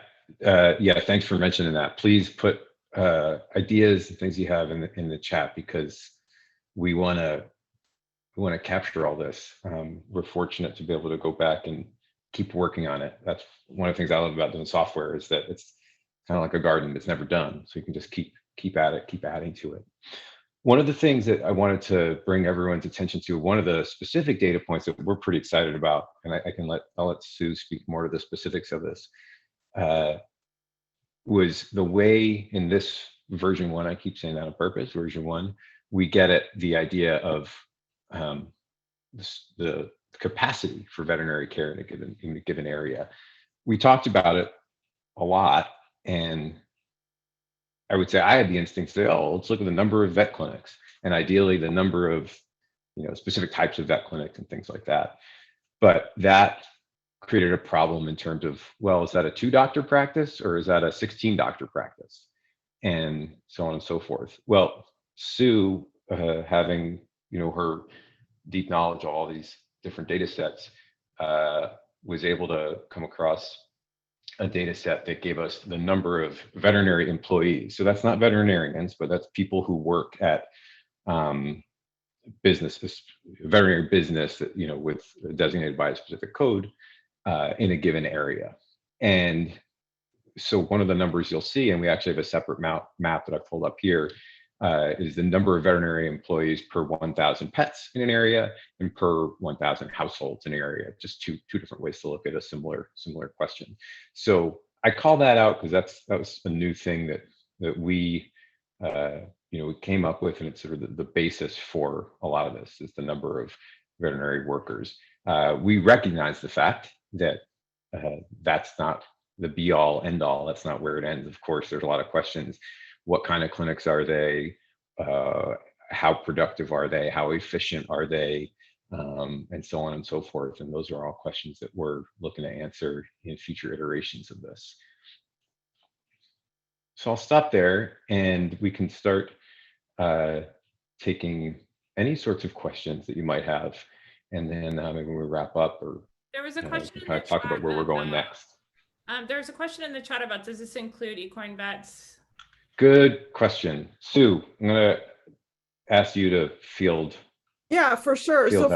thanks for mentioning that. Please put ideas and things you have in the chat, because we want to capture all this. We're fortunate to be able to go back and keep working on it. That's one of the things I love about doing software, is that it's kind of like a garden. It's never done. So you can just keep at it, keep adding to it. One of the things that I wanted to bring everyone's attention to, one of the specific data points that we're pretty excited about, and I'll let Sue speak more to the specifics of this, was the way in this version 1, I keep saying that on purpose, version 1, we get at the idea of the capacity for veterinary care in a given area. We talked about it a lot, and I would say I had the instinct to say, oh, let's look at the number of vet clinics, and ideally the number of, you know, specific types of vet clinics and things like that. But that created a problem in terms of, well, is that a 2-doctor practice or is that a 16-doctor practice? And so on and so forth. Well, Sue, having, you know, her deep knowledge of all these different data sets, was able to come across a data set that gave us the number of veterinary employees. So that's not veterinarians, but that's people who work at businesses, veterinary business that, you know, with designated by a specific code in a given area. And so one of the numbers you'll see, and we actually have a separate map that I've pulled up here, is the number of veterinary employees per 1,000 pets in an area and per 1,000 households in an area. Just two different ways to look at a similar question. So I call that out because that was a new thing that we we came up with, and it's sort of the basis for a lot of this is the number of veterinary workers. We recognize the fact that that's not the be all end all. That's not where it ends. Of course, there's a lot of questions. What kind of clinics are they? How productive are they? How efficient are they? And so on and so forth. And those are all questions that we're looking to answer in future iterations of this. So I'll stop there and we can start taking any sorts of questions that you might have. And then maybe when we wrap up, or there was a question kind of talk about where we're going next. There's a question in the chat about, does this include equine vets? Good question. Sue, I'm going to ask you to field. Yeah, for sure. So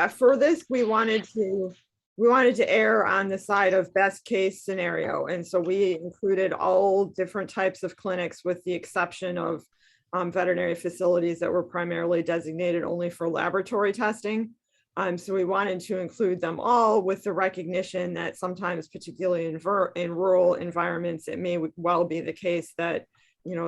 for this, we wanted to err on the side of best case scenario. And so we included all different types of clinics with the exception of veterinary facilities that were primarily designated only for laboratory testing. So we wanted to include them all with the recognition that sometimes, particularly in rural environments, it may well be the case that,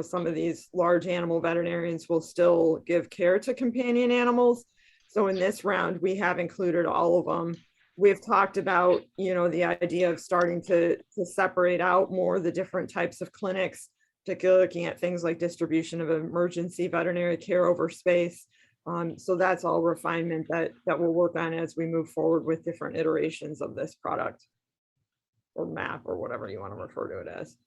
some of these large animal veterinarians will still give care to companion animals. So in this round, we have included all of them. We've talked about, the idea of starting to separate out more the different types of clinics, particularly looking at things like distribution of emergency veterinary care over space. So that's all refinement that we'll work on as we move forward with different iterations of this product or map or whatever you want to refer to it as.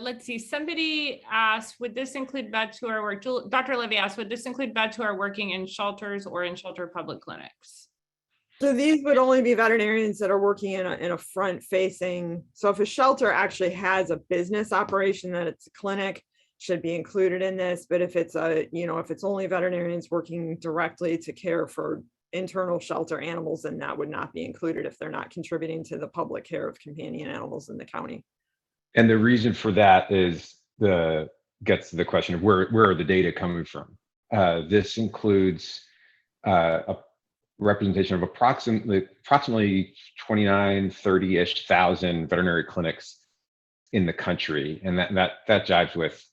Let's see, somebody asked, would this include vets who are working, Dr. Levy asked, would this include vets who are working in shelters or in shelter public clinics? So these would only be veterinarians that are working in a front facing. So if a shelter actually has a business operation that it's a clinic, should be included in this. But if it's if it's only veterinarians working directly to care for internal shelter animals, then that would not be included if they're not contributing to the public care of companion animals in the county. And the reason for that is gets to the question of where are the data coming from? This includes a representation of approximately 29, 30-ish thousand veterinary clinics in the country. And that jives with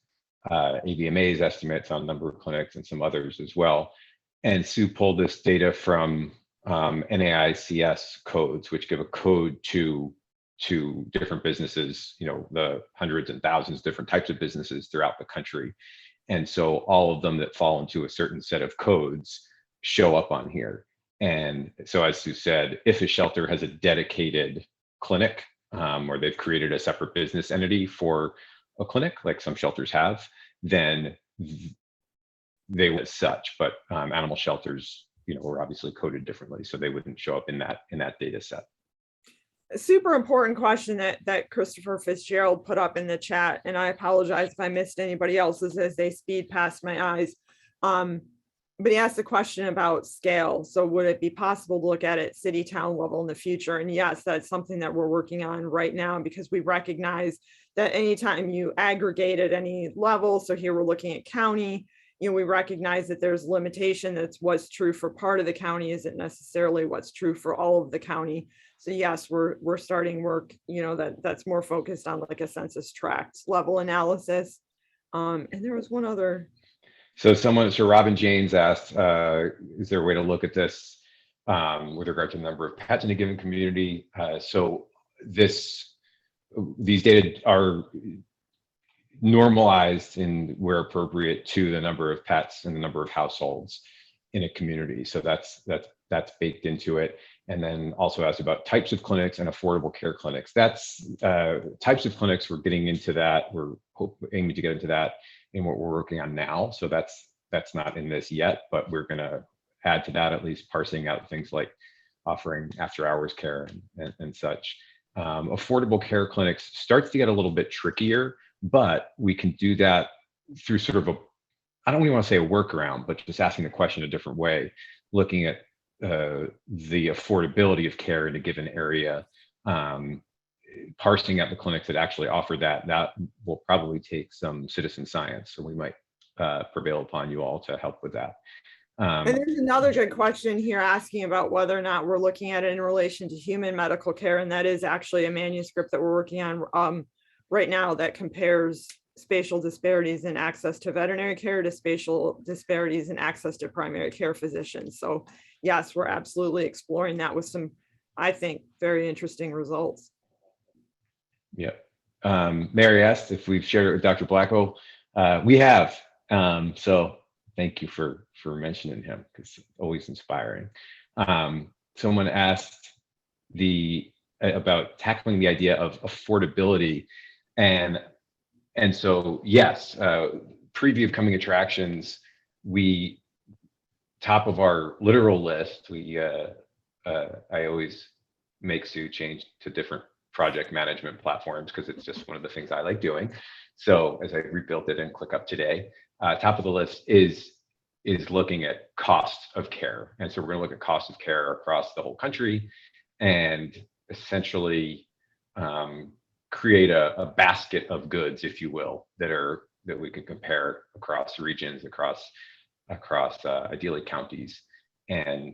AVMA's estimates on number of clinics and some others as well. And Sue pulled this data from NAICS codes, which give a code to different businesses, the hundreds and thousands of different types of businesses throughout the country. And so all of them that fall into a certain set of codes show up on here. And so as Sue said, if a shelter has a dedicated clinic or they've created a separate business entity for a clinic, like some shelters have, then they would as such, but animal shelters, were obviously coded differently, so they wouldn't show up in that data set. A super important question that Christopher Fitzgerald put up in the chat, and I apologize if I missed anybody else's as they speed past my eyes. But he asked the question about scale. So would it be possible to look at it city town level in the future? And yes, that's something that we're working on right now, because we recognize that anytime you aggregate at any level, so here we're looking at county, we recognize that there's limitation. That's what's true for part of the county isn't necessarily what's true for all of the county. So yes, we're starting work, that's more focused on like a census tract level analysis. And there was one other. So Robin James asked, is there a way to look at this with regard to the number of pets in a given community? So these data are normalized in where appropriate to the number of pets and the number of households in a community. So that's baked into it. And then also asked about types of clinics and affordable care clinics. That's types of clinics, we're getting into that. We're aiming to get into that in what we're working on now. So that's not in this yet, but we're going to add to that, at least parsing out things like offering after hours care and such. Affordable care clinics starts to get a little bit trickier, but we can do that through sort of I don't even want to say a workaround, but just asking the question a different way, looking at the affordability of care in a given area parsing out the clinics that actually offer that will probably take some citizen science. So we might prevail upon you all to help with that. And there's another good question here asking about whether or not we're looking at it in relation to human medical care. And that is actually a manuscript that we're working on right now that compares spatial disparities in access to veterinary care to spatial disparities in access to primary care physicians. So yes, we're absolutely exploring that with some, I think, very interesting results. Yep. Mary asked if we've shared it with Dr. Blackwell. We have. So thank you for mentioning him, because it's always inspiring. Someone asked about tackling the idea of affordability, and so yes, preview of coming attractions. We top of our literal list. I always make Sue change to different project management platforms because it's just one of the things I like doing. So as I rebuilt it and click up today, top of the list is looking at cost of care. And so we're going to look at cost of care across the whole country and essentially create a basket of goods, if you will, that we can compare across regions, across ideally counties, and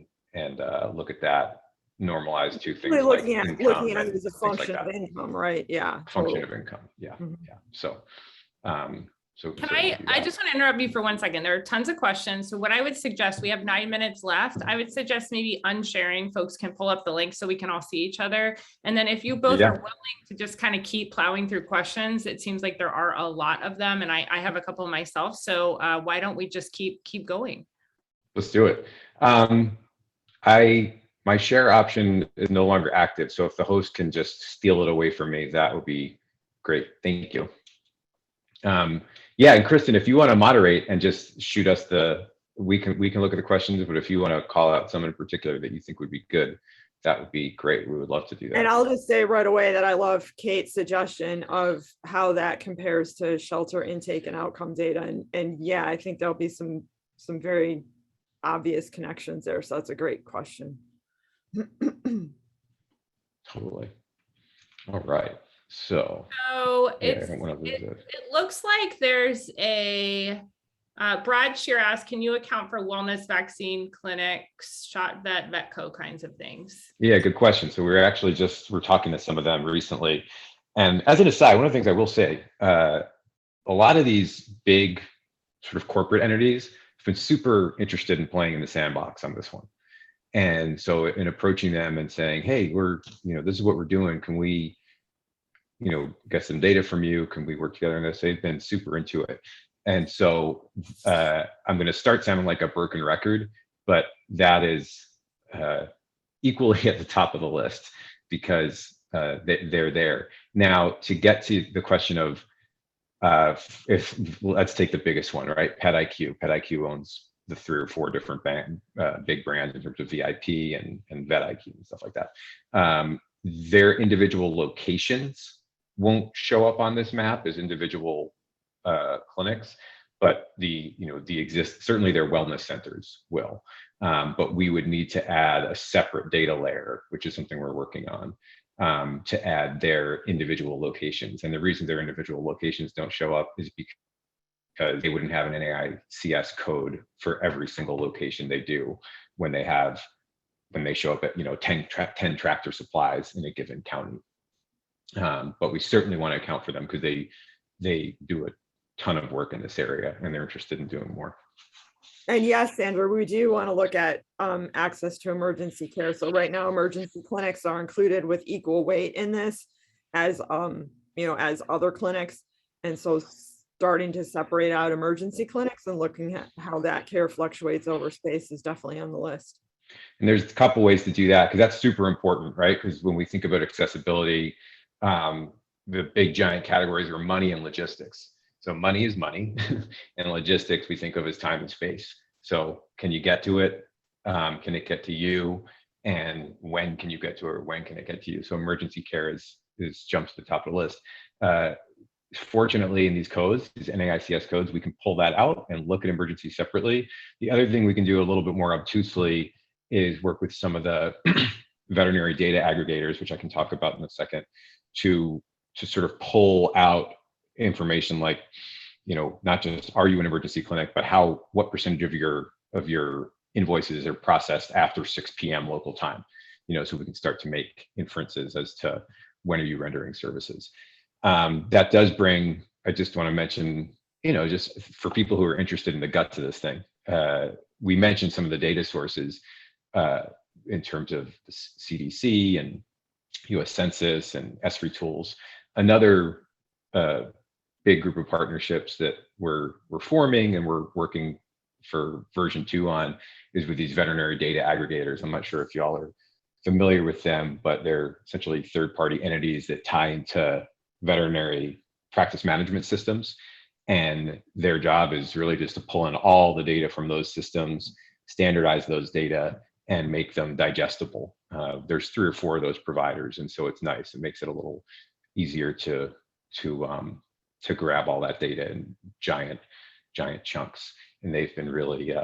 look at that, normalized to things Really like looking at income it as a and things function like of that. income, right? Yeah. Function totally. of income. Yeah. Mhm. Yeah. So, so Can certainly I do that. just want to interrupt you for 1 second. There are tons of questions. So what I would suggest, we have 9 minutes left. I would suggest maybe unsharing. Folks can pull up the link so we can all see each other. And then if you both Yeah. are willing to just kind of keep plowing through questions, it seems like there are a lot of them. And I have a couple myself. So why don't we just keep going? Let's do it. My share option is no longer active. So if the host can just steal it away from me, that would be great. Thank you. Yeah, and Kristen, if you want to moderate and just shoot us we can look at the questions, but if you want to call out some in particular that you think would be good, that would be great. We would love to do that. And I'll just say right away that I love Kate's suggestion of how that compares to shelter intake and outcome data. And yeah, I think there'll be some very obvious connections there. So that's a great question. Totally. All right. So it looks like there's a Brad Shear asked, can you account for wellness vaccine clinics, shot vet, Vetco kinds of things? Yeah, good question. So we're talking to some of them recently. And as an aside, one of the things I will say, a lot of these big sort of corporate entities have been super interested in playing in the sandbox on this one. And so in approaching them and saying, hey, this is what we're doing. Can we, get some data from you? Can we work together on this? They've been super into it. And so I'm going to start sounding like a broken record, but that is equally at the top of the list because they're there. Now, to get to the question of let's take the biggest one, right? PetIQ. PetIQ owns the 3 or 4 different big brands in terms of VIP and VetIQ and stuff like that. Their individual locations won't show up on this map as individual clinics, but certainly their wellness centers will. But we would need to add a separate data layer, which is something we're working on, to add their individual locations. And the reason their individual locations don't show up is because they wouldn't have an NAICS code for every single location they do when they show up at 10 Tractor Supplies in a given county. But we certainly want to account for them because they do a ton of work in this area and they're interested in doing more. And yes, Sandra, we do want to look at access to emergency care. So right now, emergency clinics are included with equal weight in this as other clinics. And so starting to separate out emergency clinics and looking at how that care fluctuates over space is definitely on the list. And there's a couple ways to do that because that's super important, right? Because when we think about accessibility, the big giant categories are money and logistics. So money is money and logistics we think of as time and space. So can you get to it? Can it get to you? And when can you get to it? Or when can it get to you? So emergency care jumps to the top of the list. Fortunately, in these codes, these NAICS codes, we can pull that out and look at emergency separately. The other thing we can do a little bit more obtusely is work with some of the veterinary data aggregators, which I can talk about in a second, to sort of pull out information like, not just are you an emergency clinic, but what percentage of your invoices are processed after 6 p.m. local time, so we can start to make inferences as to when are you rendering services. That does bring, I just want to mention, just for people who are interested in the guts of this thing, we mentioned some of the data sources in terms of the CDC and US Census and ESRI tools. Another big group of partnerships that we're forming and we're working for version 2 on is with these veterinary data aggregators. I'm not sure if y'all are familiar with them, but they're essentially third-party entities that tie into veterinary practice management systems. And their job is really just to pull in all the data from those systems, standardize those data, and make them digestible. There's 3 or 4 of those providers, and so it's nice. It makes it a little easier to grab all that data in giant chunks. And they've been really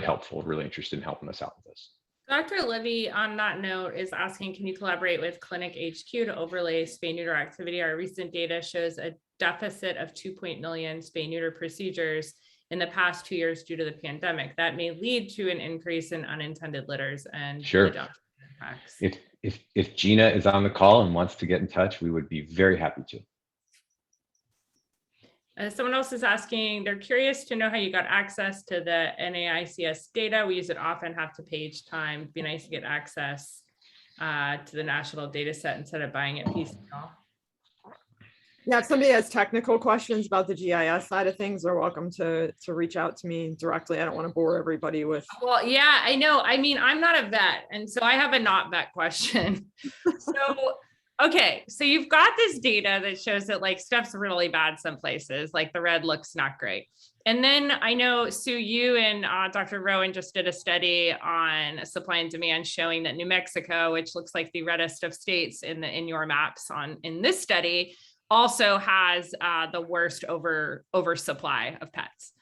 helpful, really interested in helping us out with this. Dr. Levy, on that note, is asking, can you collaborate with Clinic HQ to overlay spay-neuter activity? Our recent data shows a deficit of 2 million spay-neuter procedures in the past 2 years due to the pandemic. That may lead to an increase in unintended litters and sure. impacts. If Gina is on the call and wants to get in touch, we would be very happy to. Someone else is asking, they're curious to know how you got access to the NAICS data. We use it often, have to page time. It'd be nice to get access to the national data set instead of buying it piecemeal. Yeah, if somebody has technical questions about the GIS side of things, they're welcome to reach out to me directly. I don't want to bore everybody with. Well, yeah, I know. I mean, I'm not a vet, and so I have a not vet question. Okay, so you've got this data that shows that like stuff's really bad some places, like the red looks not great. And then I know, Sue, you and Dr. Rowan just did a study on supply and demand showing that New Mexico, which looks like the reddest of states in your maps in this study, also has the worst oversupply of pets.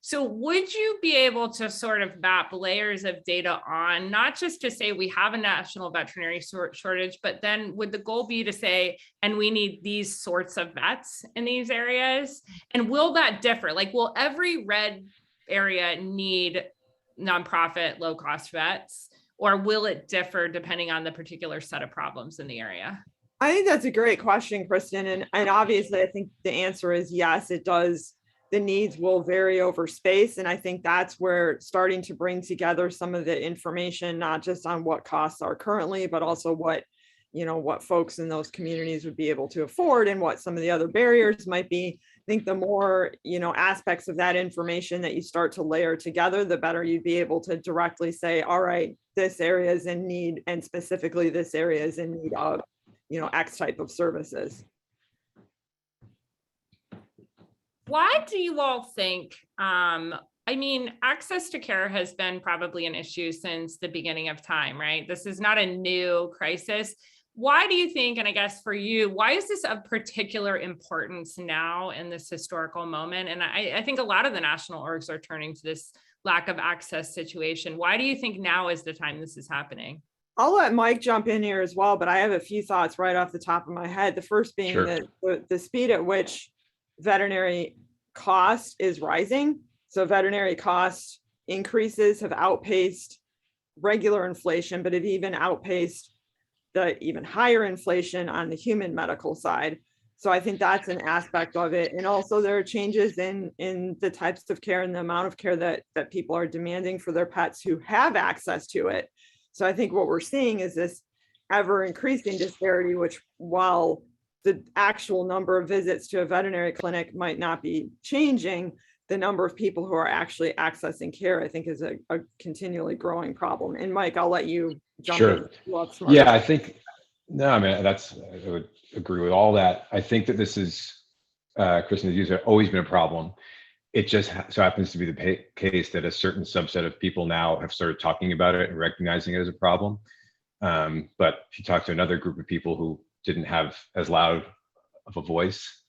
So would you be able to sort of map layers of data on, not just to say we have a national veterinary shortage, but then would the goal be to say, and we need these sorts of vets in these areas? And will that differ? Like, will every red area need nonprofit, low-cost vets, or will it differ depending on the particular set of problems in the area? I think that's a great question, Kristen. And obviously, I think the answer is yes, it does. The needs will vary over space. And I think that's where starting to bring together some of the information, not just on what costs are currently, but also what folks in those communities would be able to afford and what some of the other barriers might be. I think the more, aspects of that information that you start to layer together, the better you'd be able to directly say, all right, this area is in need, and specifically this area is in need of, X type of services. Why do you all think, access to care has been probably an issue since the beginning of time, right? This is not a new crisis. Why do you think, and I guess for you, why is this of particular importance now in this historical moment? And I think a lot of the national orgs are turning to this lack of access situation. Why do you think now is the time this is happening? I'll let Mike jump in here as well, but I have a few thoughts right off the top of my head. The first being Sure. that the speed at which veterinary cost is rising. So veterinary cost increases have outpaced regular inflation, but have even outpaced the even higher inflation on the human medical side. So I think that's an aspect of it. And also there are changes in the types of care and the amount of care that people are demanding for their pets who have access to it. So I think what we're seeing is this ever increasing disparity, which while the actual number of visits to a veterinary clinic might not be changing, the number of people who are actually accessing care, I think, is a continually growing problem. And Mike, I'll let you jump in. Yeah, I think, I would agree with all that. I think that this is, Kristen, as you said, always been a problem. It just so happens to be the case that a certain subset of people now have started talking about it and recognizing it as a problem. But if you talk to another group of people who didn't have as loud of a voice,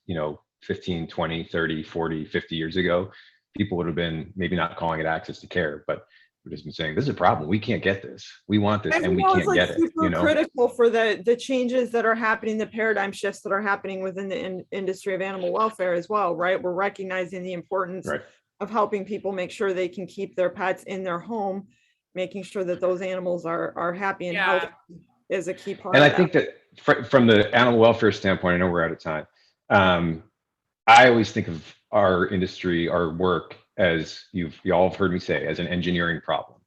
15, 20, 30, 40, 50 years ago, people would have been maybe not calling it access to care, but who've just been saying, this is a problem. We can't get this. We want this, As and we well as, can't get it. super You know, critical for the changes that are happening, the paradigm shifts that are happening within the industry of animal welfare as well, right? We're recognizing the importance right. of helping people make sure they can keep their pets in their home, making sure that those animals are happy and healthy is a key part And of I think that from the animal welfare standpoint, I know we're out of time. I always think of our industry, our work, as you all have heard me say, as an engineering problem.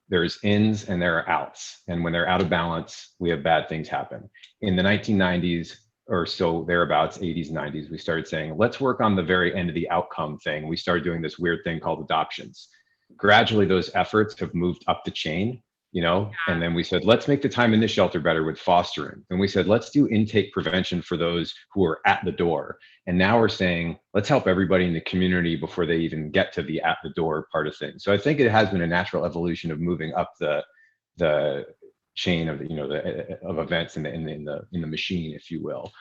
There's ins and there are outs. And when they're out of balance, we have bad things happen. In the 1990s or so, thereabouts, 80s, 90s, we started saying, let's work on the very end of the outcome thing. We started doing this weird thing called adoptions. Gradually, those efforts have moved up the chain, you know, and then we said, let's make the time in the shelter better with fostering. And we said, let's do intake prevention for those who are at the door. And now we're saying, let's help everybody in the community before they even get to the at the door part of things. So I think it has been a natural evolution of moving up the chain of the, you know, of events in the machine, if you will.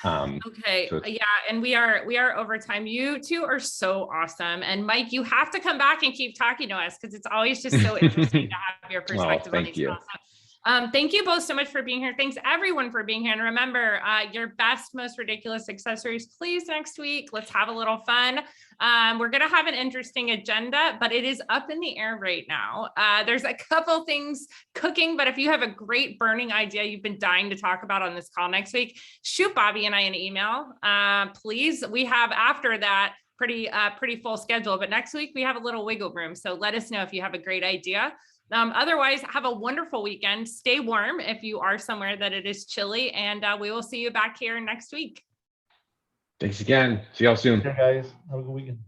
Okay. So Yeah. And we are over time. You two are so awesome. And Mike, you have to come back and keep talking to us because it's always just so interesting to have your perspective on these calls. Thank you both so much for being here. Thanks everyone for being here. And remember, your best, most ridiculous accessories, please, next week. Let's have a little fun. We're going to have an interesting agenda, but it is up in the air right now. There's a couple things cooking, but if you have a great burning idea you've been dying to talk about on this call next week, shoot Bobby and I an email, please. We have after that pretty full schedule, but next week we have a little wiggle room. So let us know if you have a great idea. Otherwise, have a wonderful weekend. Stay warm if you are somewhere that it is chilly, and we will see you back here next week. Thanks again. See y'all soon. Okay, guys. Have a good weekend.